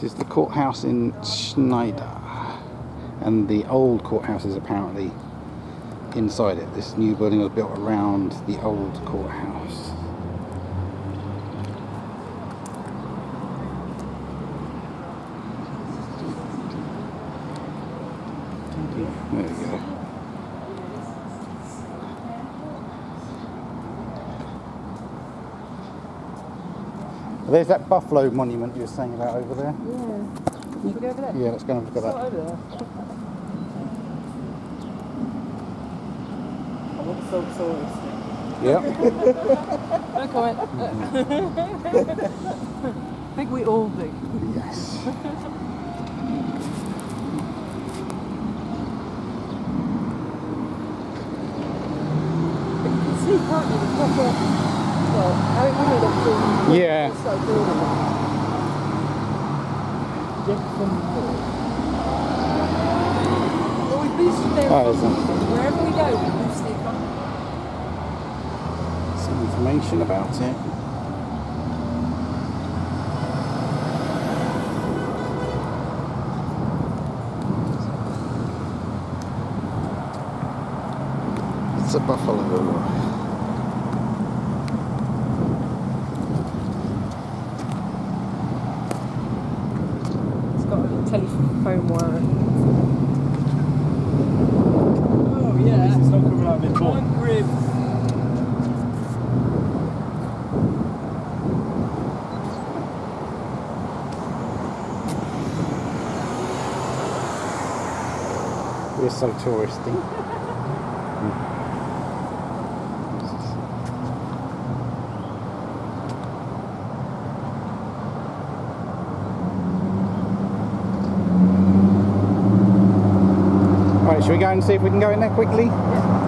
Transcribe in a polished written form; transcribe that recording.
This is the courthouse in Snyder, and the old courthouse is apparently inside it. This new building was built around the old courthouse. There we go. There's that buffalo monument you were saying about over there. Yeah. Should we go over there? Yeah, let's go and look at that. Over there. I want so tourist. Yeah. No comment. Think we all do. Yes. But you can see, can't you, the proper, well, how it really looks in. Yeah. It's like building it. Jefferson Hall. Well, we boosted their economy. Wherever we go, we boost the economy. Some information about it. It's a buffalo. It's got a telephone wire. Oh yeah. It's not coming out mid-ball. One rib. We're so touristy. Right, shall we go and see if we can go in there quickly? Yeah.